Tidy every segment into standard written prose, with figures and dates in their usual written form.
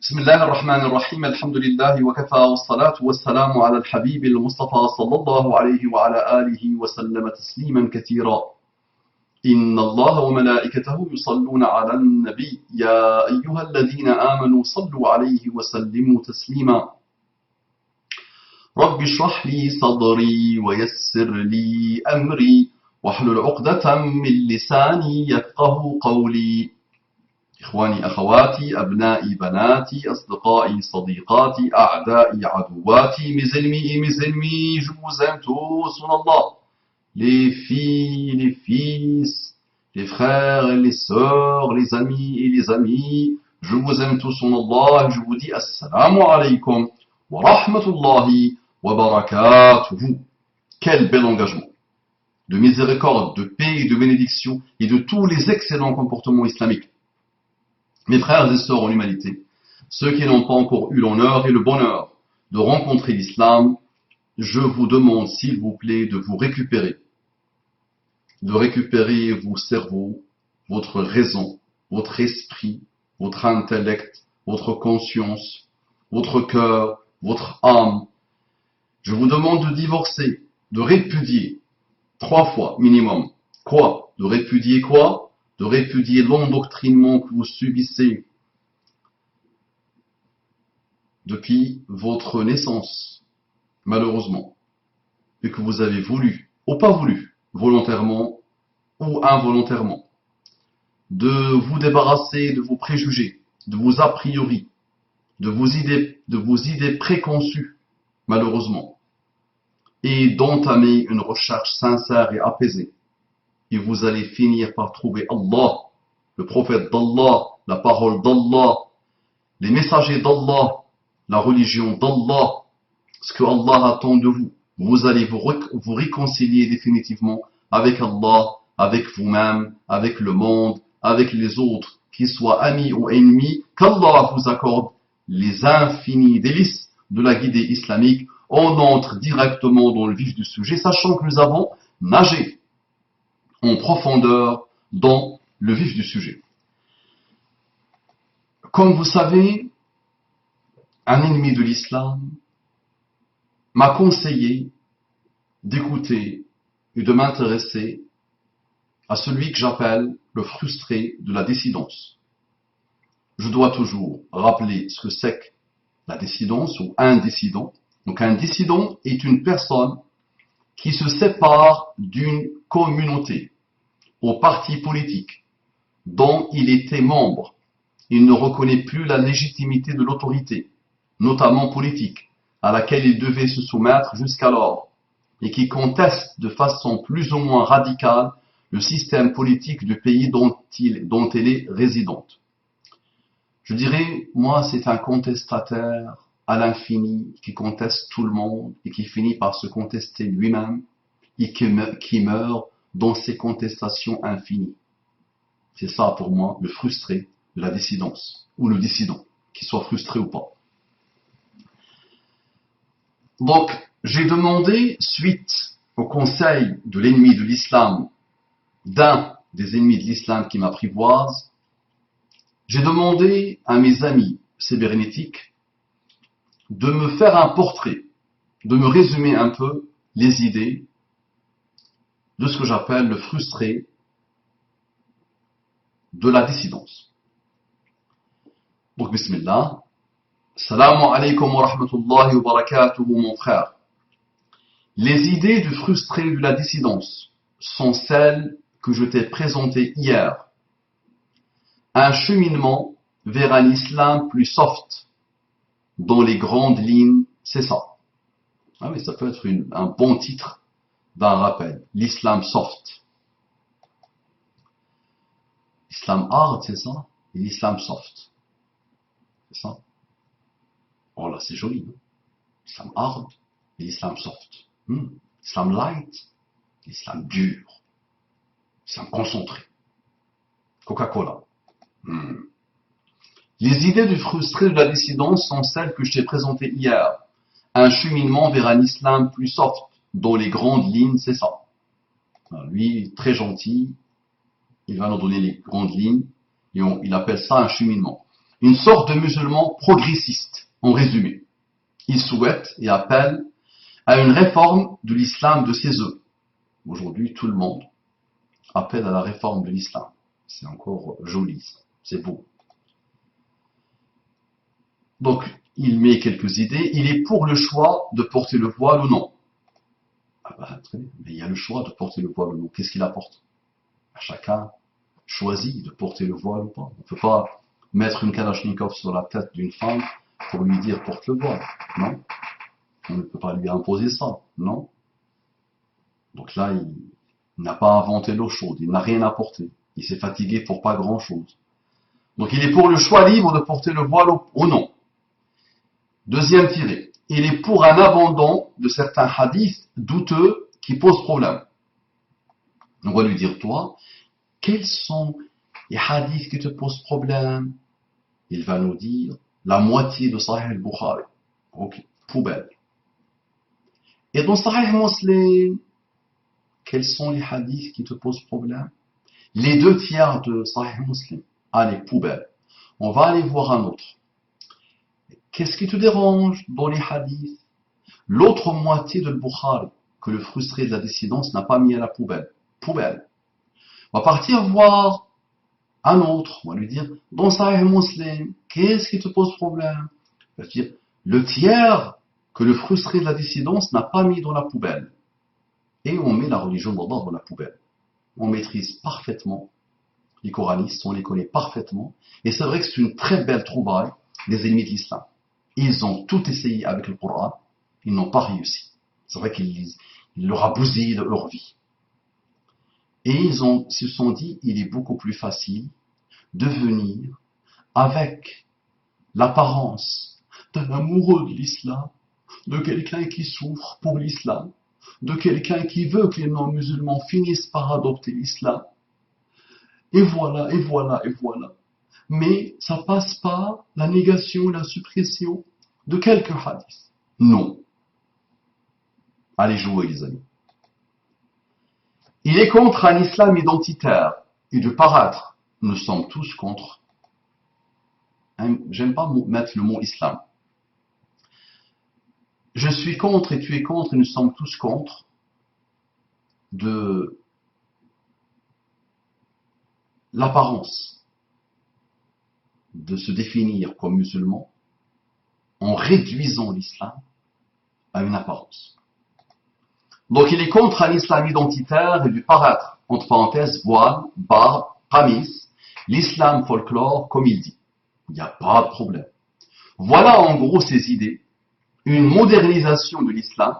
بسم الله الرحمن الرحيم الحمد لله وكفى والصلاة والسلام على الحبيب المصطفى صلى الله عليه وعلى آله وسلم تسليما كثيرا إن الله وملائكته يصلون على النبي يا أيها الذين آمنوا صلوا عليه وسلموا تسليما رب اشرح لي صدري ويسر لي أمري واحلل عقدة من لساني يفقه قولي إخواني أخواتي أبنائي بناتي أصدقائي صديقاتي أعدائي عدواتي mes ennemis et mes ennemis je vous aime tous en Allah les filles, les fils, les frères et les sœurs, les amis et les amis je vous aime tous en Allah et je vous dis Assalamu alaikum wa rahmatullahi wa barakatuhu. Quel bel engagement de miséricorde, de paix et de bénédiction et de tous les excellents comportements islamiques. Mes frères et sœurs en humanité, ceux qui n'ont pas encore eu l'honneur et le bonheur de rencontrer l'islam, je vous demande s'il vous plaît de vous récupérer. De récupérer vos cerveaux, votre raison, votre esprit, votre intellect, votre conscience, votre cœur, votre âme. Je vous demande de divorcer, de répudier 3 fois minimum. Quoi? De répudier quoi? De répudier l'endoctrinement que vous subissez depuis votre naissance, malheureusement, et que vous avez voulu, ou pas voulu, volontairement ou involontairement, de vous débarrasser de vos préjugés, de vos a priori, de vos idées préconçues, malheureusement, et d'entamer une recherche sincère et apaisée. Et vous allez finir par trouver Allah, le prophète d'Allah, la parole d'Allah, les messagers d'Allah, la religion d'Allah, ce que Allah attend de vous. Vous allez vous réconcilier définitivement avec Allah, avec vous-même, avec le monde, avec les autres, qu'ils soient amis ou ennemis, qu'Allah vous accorde les infinis délices de la guidée islamique. On entre directement dans le vif du sujet, sachant que nous avons nagé en profondeur dans le vif du sujet. Comme vous savez, un ennemi de l'islam m'a conseillé d'écouter et de m'intéresser à celui que j'appelle le frustré de la dissidence. Je dois toujours rappeler ce que c'est que la dissidence ou un dissident. Donc un dissident est une personne qui se sépare d'une communauté, au parti politique dont il était membre. Il ne reconnaît plus la légitimité de l'autorité, notamment politique, à laquelle il devait se soumettre jusqu'alors, et qui conteste de façon plus ou moins radicale le système politique du pays dont elle est résidente. Je dirais, moi, c'est un contestataire à l'infini qui conteste tout le monde et qui finit par se contester lui-même et qui meurt dans ces contestations infinies. C'est ça pour moi le frustré de la dissidence, ou le dissident, qu'il soit frustré ou pas. Donc, j'ai demandé, suite au conseil de l'ennemi de l'islam, d'un des ennemis de l'islam qui m'apprivoise, j'ai demandé à mes amis cybernétiques de me faire un portrait, de me résumer un peu les idées de ce que j'appelle le frustré de la dissidence. Donc, bismillah. Salam alaikum wa rahmatullahi wa barakatuhu, mon frère. Les idées du frustré de la dissidence sont celles que je t'ai présentées hier. Un cheminement vers un islam plus soft. Dans les grandes lignes, c'est ça. Ah mais ça peut être un bon titre d'un rappel. L'islam soft. L'islam hard, c'est ça? Et l'islam soft. C'est ça? Oh là, c'est joli. Non? L'islam hard et l'islam soft. L'islam light, l'islam dur. L'islam concentré. Coca-Cola. Les idées du frustré de la dissidence sont celles que je t'ai présentées hier. Un cheminement vers un islam plus soft. Dans les grandes lignes, c'est ça. Alors lui, très gentil, il va nous donner les grandes lignes et il appelle ça un cheminement. une sorte de musulman progressiste, en résumé. Il souhaite et appelle à une réforme de l'islam de ses œuvres. Aujourd'hui, tout le monde appelle à la réforme de l'islam. C'est encore joli, c'est beau. Donc, il met quelques idées. Il est pour le choix de porter le voile ou non. Ah bah, très bien, mais il y a le choix de porter le voile ou non. Qu'est-ce qu'il apporte? Chacun choisit de porter le voile ou pas. On ne peut pas mettre une kalachnikov sur la tête d'une femme pour lui dire porte le voile. Non. On ne peut pas lui imposer ça. Non. Donc là, il n'a pas inventé l'eau chaude. Il n'a rien apporté. Il s'est fatigué pour pas grand-chose. Donc il est pour le choix libre de porter le voile ou non. Deuxième tiré. Il est pour un abandon de certains hadiths douteux qui posent problème. On va lui dire, toi, quels sont les hadiths qui te posent problème? Il va nous dire la moitié de Sahih al-Bukhari. Ok, poubelle. Et dans Sahih Muslim, quels sont les hadiths qui te posent problème? Les 2/3 de Sahih Muslim. Allez, poubelle. On va aller voir un autre. Qu'est-ce qui te dérange dans les hadiths? L'autre moitié de Bukhari, que le frustré de la dissidence n'a pas mis à la poubelle. Poubelle. On va partir voir un autre. On va lui dire, dans Sahih Muslim, qu'est-ce qui te pose problème? Il va dire, le tiers que le frustré de la dissidence n'a pas mis dans la poubelle. Et on met la religion d'Allah dans la poubelle. On maîtrise parfaitement les coranistes, on les connaît parfaitement. Et c'est vrai que c'est une très belle trouvaille des ennemis de l'islam. Ils ont tout essayé avec le Coran, ils n'ont pas réussi. C'est vrai qu'ils leur a bousillé leur vie. Et ils se sont dit, il est beaucoup plus facile de venir avec l'apparence d'un amoureux de l'islam, de quelqu'un qui souffre pour l'islam, de quelqu'un qui veut que les non-musulmans finissent par adopter l'islam. Et voilà, et voilà, et voilà. Mais ça passe pas la négation et la suppression de quelques hadiths. Non. Allez jouer, les amis. Il est contre un islam identitaire et de paraître. Nous sommes tous contre. J'aime pas mettre le mot islam. Je suis contre et tu es contre et nous sommes tous contre de l'apparence de se définir comme musulman en réduisant l'islam à une apparence. Donc il est contre un islam identitaire et du paraître, entre parenthèses, voile, barbe, qamis, l'islam folklore, comme il dit. Il n'y a pas de problème. Voilà en gros ses idées, une modernisation de l'islam,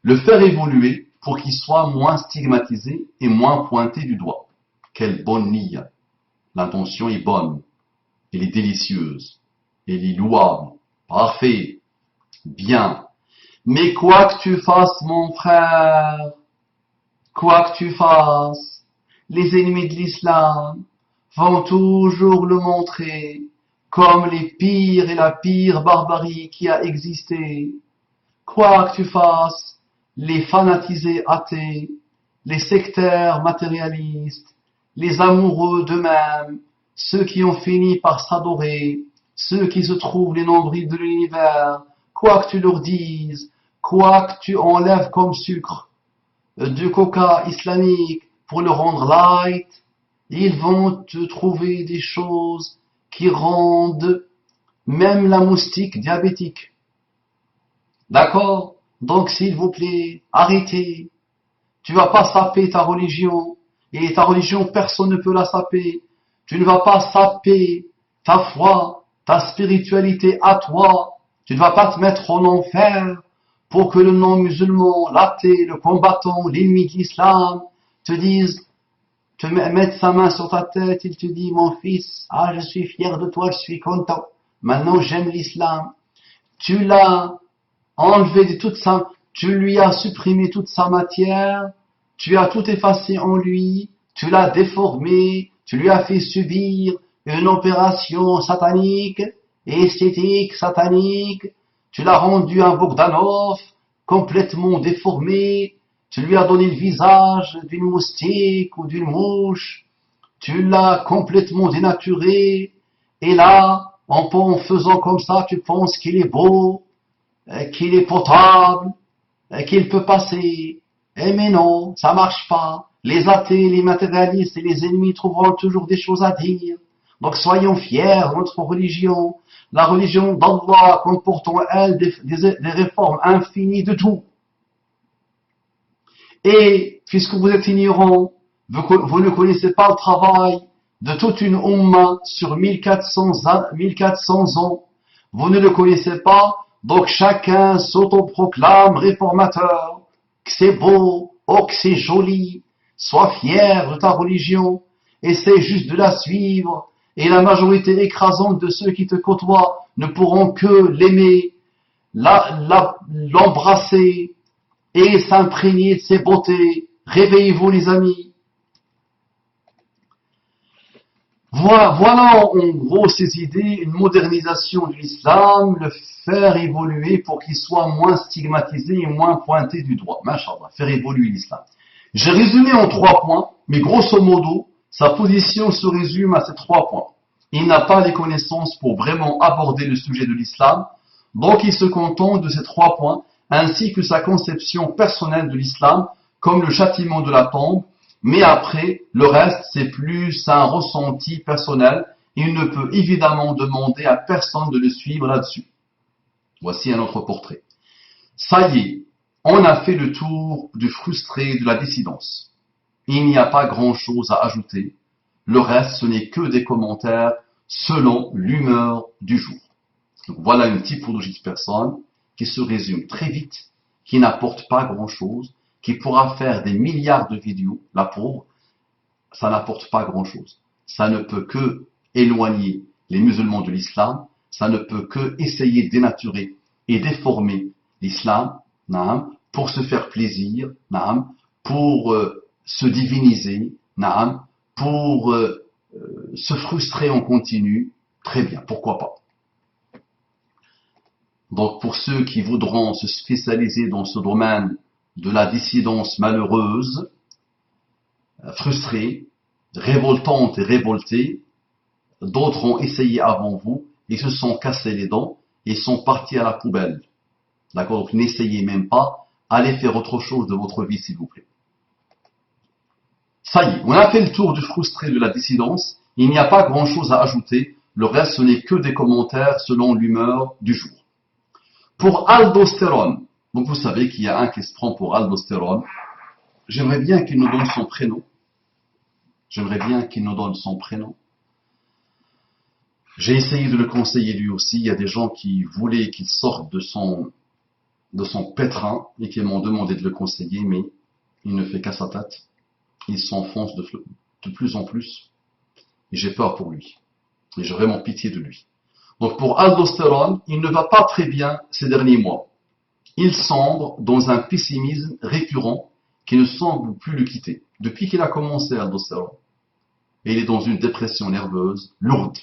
le faire évoluer pour qu'il soit moins stigmatisé et moins pointé du doigt. Quelle bonne niya. L'intention est bonne, elle est délicieuse, elle est louable, parfait, bien. Mais quoi que tu fasses, mon frère, quoi que tu fasses, les ennemis de l'islam vont toujours le montrer comme les pires et la pire barbarie qui a existé. Quoi que tu fasses, les fanatisés athées, les sectaires matérialistes, les amoureux d'eux-mêmes, ceux qui ont fini par s'adorer, ceux qui se trouvent les nombrils de l'univers, quoi que tu leur dises, quoi que tu enlèves comme sucre du coca islamique pour le rendre light, ils vont te trouver des choses qui rendent même la moustique diabétique. D'accord? Donc s'il vous plaît, arrêtez. Tu vas pas saper ta religion. Et ta religion, personne ne peut la saper. Tu ne vas pas saper ta foi, ta spiritualité à toi. Tu ne vas pas te mettre en enfer pour que le non-musulman, l'athée, le combattant, l'ennemi de l'islam te dise, te mette sa main sur ta tête, il te dit, mon fils, ah, je suis fier de toi, je suis content. Maintenant, j'aime l'islam. Tu l'as enlevé de toute sa, tu lui as supprimé toute sa matière, tu as tout effacé en lui, tu l'as déformé, tu lui as fait subir une opération satanique, esthétique, satanique, tu l'as rendu un Bogdanov, complètement déformé, tu lui as donné le visage d'une moustique ou d'une mouche, tu l'as complètement dénaturé, et là, en faisant comme ça, tu penses qu'il est beau, qu'il est potable, qu'il peut passer. Mais non, ça marche pas. Les athées, les matérialistes et les ennemis trouveront toujours des choses à dire. Donc soyons fiers de notre religion. La religion d'Allah comporte en elle des réformes infinies de tout. Et puisque vous êtes ignorants, vous ne connaissez pas le travail de toute une Ummah sur 1400 ans, vous ne le connaissez pas, donc chacun s'autoproclame réformateur, que c'est beau, oh que c'est joli, sois fier de ta religion, essaie juste de la suivre, et la majorité écrasante de ceux qui te côtoient ne pourront que l'aimer, l'embrasser, et s'imprégner de ses beautés. Réveillez-vous les amis. Voilà en gros ces idées, une modernisation de l'islam, le faire évoluer pour qu'il soit moins stigmatisé et moins pointé du doigt. Masha'Allah, faire évoluer l'islam. J'ai résumé en 3 points, mais grosso modo, sa position se résume à ces 3 points. Il n'a pas les connaissances pour vraiment aborder le sujet de l'islam, donc il se contente de ces 3 points, ainsi que sa conception personnelle de l'islam, comme le châtiment de la tombe, mais après, le reste, c'est plus un ressenti personnel. Il ne peut évidemment demander à personne de le suivre là-dessus. Voici un autre portrait. Ça y est, on a fait le tour du frustré de la dissidence. Il n'y a pas grand-chose à ajouter. Le reste, ce n'est que des commentaires selon l'humeur du jour. Donc voilà une typologie de personne qui se résume très vite, qui n'apporte pas grand-chose, qui pourra faire des milliards de vidéos, la pauvre, ça n'apporte pas grand-chose. Ça ne peut que éloigner les musulmans de l'islam, ça ne peut que essayer de dénaturer et déformer l'islam, pour se faire plaisir, pour se diviniser, pour se frustrer en continu. Très bien, pourquoi pas. Donc pour ceux qui voudront se spécialiser dans ce domaine de la dissidence malheureuse, frustrée, révoltante et révoltée, d'autres ont essayé avant vous et se sont cassés les dents et sont partis à la poubelle. D'accord? Donc n'essayez même pas, allez faire autre chose de votre vie s'il vous plaît. Ça y est, on a fait le tour du frustré de la dissidence, il n'y a pas grand chose à ajouter, le reste ce n'est que des commentaires selon l'humeur du jour. Pour aldostérone, donc vous savez qu'il y a un qui se prend pour aldostérone, j'aimerais bien qu'il nous donne son prénom. J'ai essayé de le conseiller lui aussi, il y a des gens qui voulaient qu'il sorte de son pétrin et qui m'ont demandé de le conseiller, mais il ne fait qu'à sa tête. Il s'enfonce de plus en plus et j'ai peur pour lui. Et j'ai vraiment pitié de lui. Donc pour aldostérone, il ne va pas très bien ces derniers mois. Il sombre dans un pessimisme récurrent qui ne semble plus le quitter. Depuis qu'il a commencé aldostérone. Et il est dans une dépression nerveuse lourde.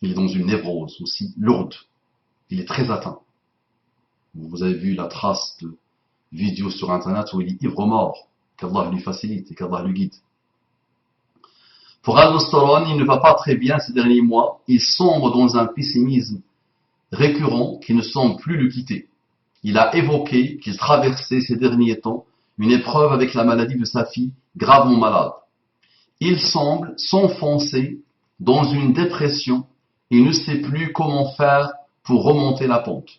Il est dans une névrose aussi lourde. Il est très atteint. Vous avez vu la trace de vidéos sur Internet où il est ivre-mort. Qu'Allah lui facilite et qu'Allah lui guide. Pour aldostérone, il ne va pas très bien ces derniers mois. Il sombre dans un pessimisme récurrent qui ne semble plus le quitter. Il a évoqué qu'il traversait ces derniers temps une épreuve avec la maladie de sa fille, gravement malade. Il semble s'enfoncer dans une dépression et ne sait plus comment faire pour remonter la pente.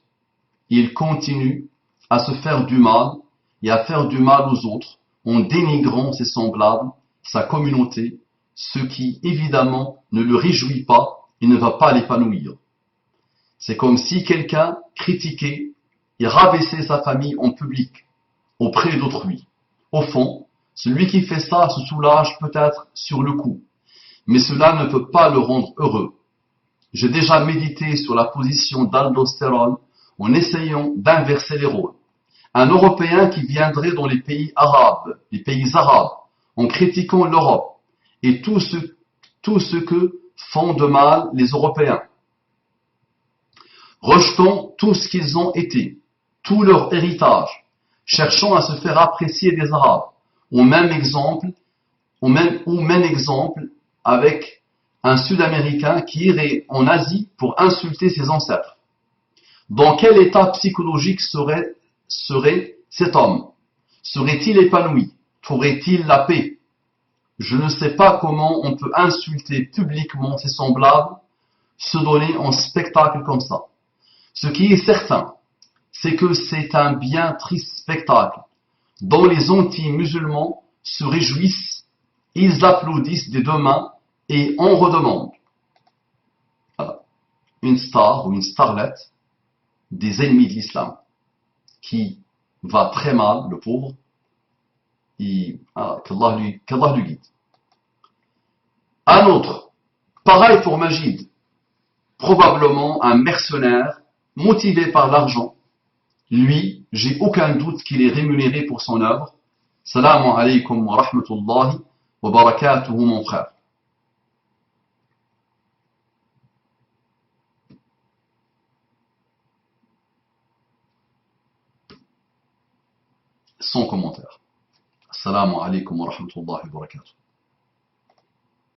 Il continue à se faire du mal et à faire du mal aux autres en dénigrant ses semblables, sa communauté, ce qui évidemment ne le réjouit pas et ne va pas l'épanouir. C'est comme si quelqu'un critiquait et rabaissait sa famille en public, auprès d'autrui. Au fond, celui qui fait ça se soulage peut-être sur le coup, mais cela ne peut pas le rendre heureux. J'ai déjà médité sur la position d'aldostérone en essayant d'inverser les rôles. Un Européen qui viendrait dans les pays arabes, en critiquant l'Europe et tout ce que font de mal les Européens. Rejetant tout ce qu'ils ont été, tout leur héritage, cherchant à se faire apprécier des Arabes, au même exemple avec un Sud-Américain qui irait en Asie pour insulter ses ancêtres. Dans quel état psychologique serait cet homme? Serait-il épanoui? Trouverait-il la paix? Je ne sais pas comment on peut insulter publiquement ses semblables, se donner en spectacle comme ça. Ce qui est certain, c'est que c'est un bien triste spectacle dont les anti-musulmans se réjouissent, ils applaudissent des deux mains et en redemandent. Voilà. Une star ou une starlette des ennemis de l'islam qui va très mal, le pauvre, qu'Allah lui guide. Un autre, pareil pour Majid, probablement un mercenaire motivé par l'argent. Lui, j'ai aucun doute qu'il est rémunéré pour son œuvre. Salamu alaykum wa rahmatullahi wa barakatuhu, mon frère. Sans commentaire. Assalamu alaykum wa rahmatullahi wa barakatuh.